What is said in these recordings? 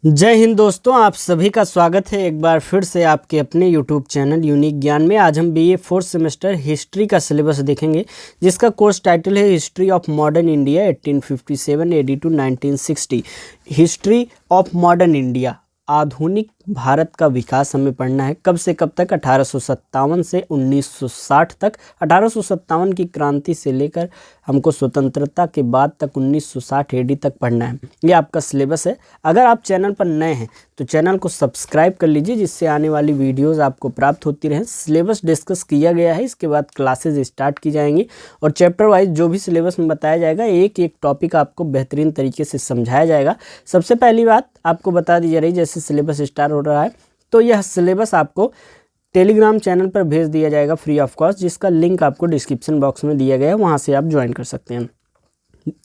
जय हिंद दोस्तों, आप सभी का स्वागत है एक बार फिर से आपके अपने YouTube चैनल यूनिक ज्ञान में। आज हम बीए फोर्थ सेमेस्टर हिस्ट्री का सिलेबस देखेंगे, जिसका कोर्स टाइटल है history of modern India 1857 AD to 1960। History of modern India, आधुनिक भारत का विकास हमें पढ़ना है। कब से कब तक? 1857 से 1960 तक। 1857 की क्रांति से लेकर हमको स्वतंत्रता के बाद तक 1960 AD तक पढ़ना है। ये आपका सिलेबस है। अगर आप चैनल पर नए हैं तो चैनल को सब्सक्राइब कर लीजिए, जिससे आने वाली वीडियोस आपको प्राप्त होती रहें। सिलेबस डिस्कस किया गया है, इसके बाद क्लासेज स्टार्ट की जाएंगी और चैप्टर वाइज जो भी सिलेबस में बताया जाएगा, एक एक टॉपिक आपको बेहतरीन तरीके से समझाया जाएगा। सबसे पहली बात आपको बता दी जा रही, जैसे सिलेबस स्टार्ट हो रहा है तो यह सिलेबस आपको टेलीग्राम चैनल पर भेज दिया जाएगा फ्री ऑफ कॉस्ट, जिसका लिंक आपको डिस्क्रिप्शन बॉक्स में दिया गया है, वहां से आप ज्वाइन कर सकते हैं,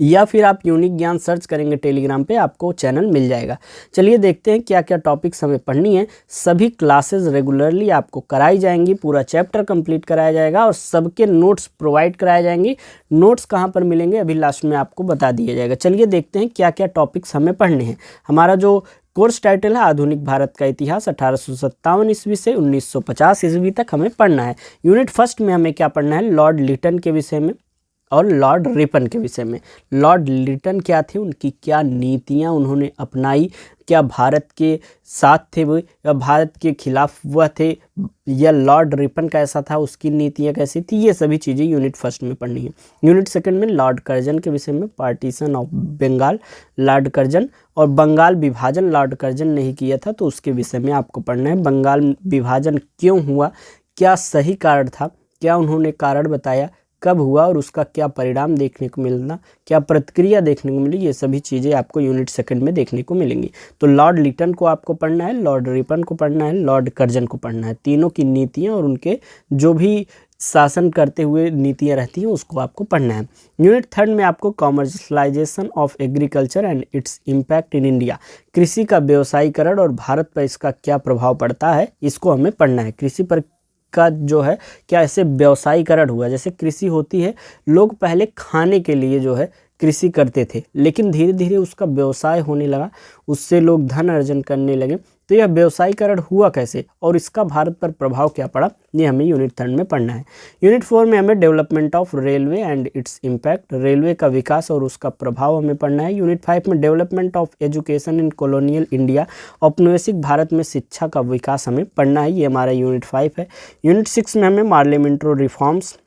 या फिर आप यूनिक ज्ञान सर्च करेंगे टेलीग्राम पे, आपको चैनल मिल जाएगा। चलिए देखते हैं क्या क्या टॉपिक्स हमें पढ़नी है। सभी क्लासेस रेगुलरली आपको कराई जाएंगी, पूरा चैप्टर कंप्लीट कराया जाएगा और सबके नोट्स प्रोवाइड कराए जाएंगे। नोट्स कहाँ पर मिलेंगे अभी लास्ट में आपको बता दिया जाएगा। चलिए देखते हैं क्या क्या टॉपिक्स हमें पढ़ने हैं। हमारा जो कोर्स टाइटल है आधुनिक भारत का इतिहास 1857 ईस्वी से 1950 ईस्वी तक हमें पढ़ना है। यूनिट फर्स्ट में हमें क्या पढ़ना है? लॉर्ड लिटन के विषय में और लॉर्ड रिपन के विषय में। लॉर्ड लिटन क्या थे, उनकी क्या नीतियां उन्होंने अपनाई, क्या भारत के साथ थे वो या भारत के खिलाफ वह थे, या लॉर्ड रिपन कैसा था, उसकी नीतियां कैसी थी, ये सभी चीज़ें यूनिट फर्स्ट में पढ़नी है। यूनिट सेकंड में लॉर्ड कर्जन के विषय में, partition of Bengal, Lord Curzon और बंगाल विभाजन लॉर्ड कर्जन ने ही किया था, तो उसके विषय में आपको पढ़ना है। बंगाल विभाजन क्यों हुआ, क्या सही कारण था, क्या उन्होंने कारण बताया, कब हुआ और उसका क्या परिणाम देखने को मिलना, क्या प्रतिक्रिया देखने को मिली, ये सभी चीज़ें आपको यूनिट सेकंड में देखने को मिलेंगी। तो लॉर्ड लिटन को आपको पढ़ना है, लॉर्ड रिपन को पढ़ना है, लॉर्ड कर्जन को पढ़ना है। तीनों की नीतियाँ और उनके जो भी शासन करते हुए नीतियाँ रहती हैं उसको आपको पढ़ना है। यूनिट थर्ड में आपको commercialisation of agriculture and its impact in India, कृषि का व्यवसायीकरण और भारत पर इसका क्या प्रभाव पड़ता है, इसको हमें पढ़ना है। कृषि पर का जो है क्या ऐसे व्यवसायीकरण हुआ, जैसे कृषि होती है, लोग पहले खाने के लिए जो है कृषि करते थे, लेकिन धीरे धीरे उसका व्यवसाय होने लगा, उससे लोग धन अर्जन करने लगे। तो यह व्यवसायीकरण हुआ कैसे और इसका भारत पर प्रभाव क्या पड़ा, ये हमें यूनिट थर्ड में पढ़ना है। यूनिट फोर में हमें development of railway and its impact, railway का विकास और उसका प्रभाव हमें पढ़ना है। यूनिट फाइव में development of education in colonial India, औपनिवेशिक भारत में शिक्षा का विकास हमें पढ़ना है, ये हमारा यूनिट फाइव है। यूनिट सिक्स में हमें पार्लियामेंट्री रिफॉर्म्स,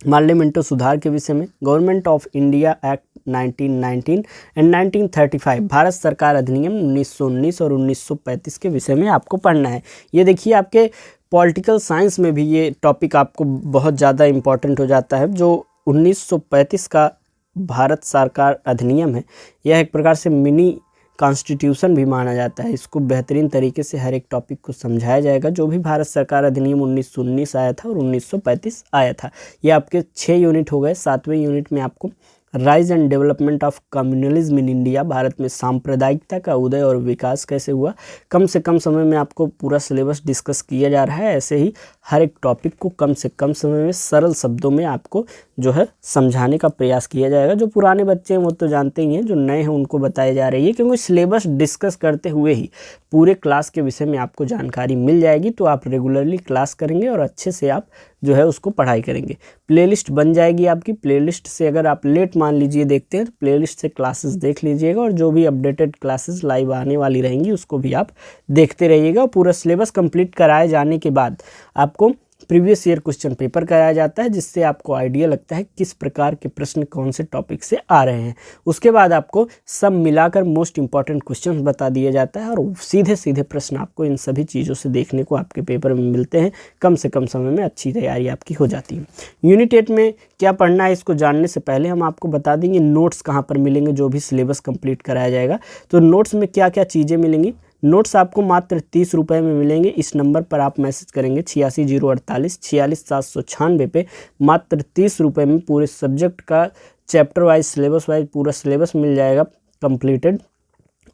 पार्लियामेंट्री सुधार के विषय में, government of India act 1919 and 1935, Bharat सरकार अधिनियम 1919 और 1935 के विषय में आपको पढ़ना है। ये देखिए आपके पॉलिटिकल साइंस में भी ये टॉपिक आपको बहुत ज़्यादा इम्पॉर्टेंट हो जाता है। जो 1935 का भारत सरकार अधिनियम है, यह एक प्रकार से मिनी कॉन्स्टिट्यूशन भी माना जाता है। इसको बेहतरीन तरीके से हर एक टॉपिक को समझाया जाएगा। जो भी भारत सरकार अधिनियम 1919 आया था और 1935 आया था, ये आपके 6 यूनिट हो गए। 7वें यूनिट में आपको rise and development of communalism in India, Bharat में सांप्रदायिकता का उदय और विकास कैसे हुआ। कम से कम समय में आपको पूरा सिलेबस डिस्कस किया जा रहा है। ऐसे ही हर एक टॉपिक को कम से कम समय में सरल शब्दों में आपको जो है समझाने का प्रयास किया जाएगा। जो पुराने बच्चे हैं वो तो जानते ही हैं, जो नए हैं उनको बताई जा रही है, क्योंकि सिलेबस डिस्कस करते हुए ही पूरे क्लास के विषय में आपको जानकारी मिल जाएगी। तो आप रेगुलरली क्लास करेंगे और अच्छे से आप जो है उसको पढ़ाई करेंगे। प्लेलिस्ट बन जाएगी आपकी। प्लेलिस्ट से अगर आप लेट मान लीजिए देखते हैं तो प्लेलिस्ट से क्लासेस देख लीजिएगा, और जो भी अपडेटेड क्लासेस लाइव आने वाली रहेंगी उसको भी आप देखते रहिएगा। पूरा सिलेबस कंप्लीट कराए जाने के बाद आपको प्रीवियस ईयर क्वेश्चन पेपर कराया जाता है, जिससे आपको आइडिया लगता है किस प्रकार के प्रश्न कौन से टॉपिक से आ रहे हैं। उसके बाद आपको सब मिलाकर मोस्ट इंपॉर्टेंट क्वेश्चन बता दिया जाता है, और सीधे सीधे प्रश्न आपको इन सभी चीज़ों से देखने को आपके पेपर में मिलते हैं। कम से कम समय में अच्छी तैयारी आपकी हो जाती है। यूनिट 8 में क्या पढ़ना है, इसको जानने से पहले हम आपको बता देंगे नोट्स कहाँ पर मिलेंगे। जो भी सिलेबस कंप्लीट कराया जाएगा तो नोट्स में क्या क्या चीज़ें मिलेंगी। नोट्स आपको मात्र 30 रुपये में मिलेंगे। इस नंबर पर आप मैसेज करेंगे 86 048 46 796 पे, मात्र 30 रुपये में पूरे सब्जेक्ट का चैप्टर वाइज सिलेबस वाइज पूरा सिलेबस मिल जाएगा कंप्लीटेड।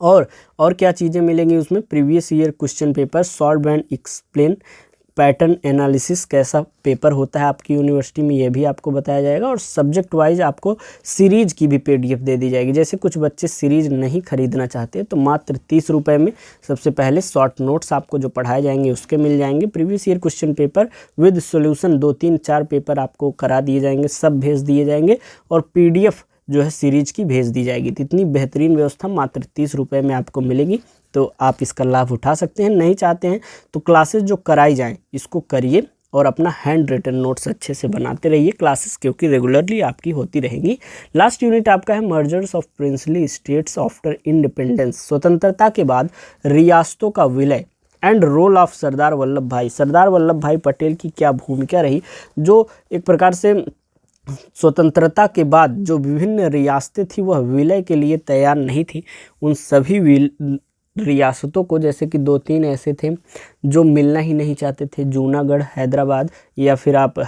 और क्या चीज़ें मिलेंगी उसमें? Previous year question paper, solve and explain, pattern analysis कैसा पेपर होता है आपकी यूनिवर्सिटी में, ये भी आपको बताया जाएगा। और सब्जेक्ट वाइज आपको सीरीज की भी PDF दे दी जाएगी। जैसे कुछ बच्चे सीरीज नहीं खरीदना चाहते तो मात्र 30 रुपये में सबसे पहले शॉर्ट नोट्स आपको जो पढ़ाए जाएंगे उसके मिल जाएंगे। Previous year question paper with solution 2, 3, 4 paper आपको करा दिए जाएंगे, सब भेज दिए जाएंगे। और PDF जो है सीरीज की भेज दी जाएगी। तो इतनी बेहतरीन व्यवस्था मात्र 30 रुपये में आपको मिलेगी, तो आप इसका लाभ उठा सकते हैं। नहीं चाहते हैं तो क्लासेस जो कराई जाएं इसको करिए और अपना हैंड रिटन नोट्स अच्छे से बनाते रहिए क्लासेस, क्योंकि रेगुलरली आपकी होती रहेंगी। लास्ट यूनिट आपका है mergers of princely states after independence, स्वतंत्रता के बाद रियासतों का विलय and role of Sardar Vallabh भाई। सरदार वल्लभ भाई पटेल की क्या भूमिका रही, जो एक प्रकार से स्वतंत्रता के बाद जो विभिन्न रियासतें थी वह विलय के लिए तैयार नहीं थी, उन सभी रियासतों को, जैसे कि 2-3 ऐसे थे जो मिलना ही नहीं चाहते थे, जूनागढ़, हैदराबाद, या फिर आप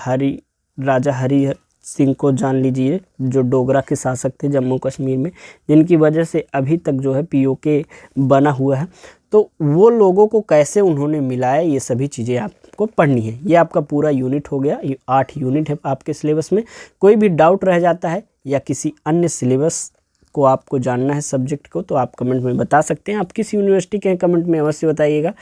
राजा हरि सिंह को जान लीजिए जो डोगरा के शासक थे जम्मू कश्मीर में, जिनकी वजह से अभी तक जो है POK बना हुआ है। तो वो लोगों को कैसे उन्होंने मिलाया, ये सभी चीज़ें आपको पढ़नी है। ये आपका पूरा यूनिट हो गया, ये 8 यूनिट है आपके सिलेबस में। कोई भी डाउट रह जाता है या किसी अन्य सिलेबस को आपको जानना है सब्जेक्ट को, तो आप कमेंट में बता सकते हैं। आप किस यूनिवर्सिटी के हैं कमेंट में अवश्य बताइएगा।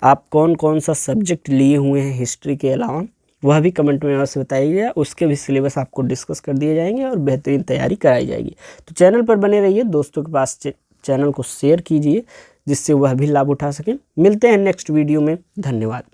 आप कौन कौन सा सब्जेक्ट लिए हुए हैं हिस्ट्री के अलावा, वह भी कमेंट में अवश्य बताइएगा। उसके भी सिलेबस आपको डिस्कस कर दिए जाएंगे और बेहतरीन तैयारी कराई जाएगी। तो चैनल पर बने रहिए, दोस्तों के पास चैनल को शेयर कीजिए जिससे वह भी लाभ उठा सकें। मिलते हैं नेक्स्ट वीडियो में, धन्यवाद।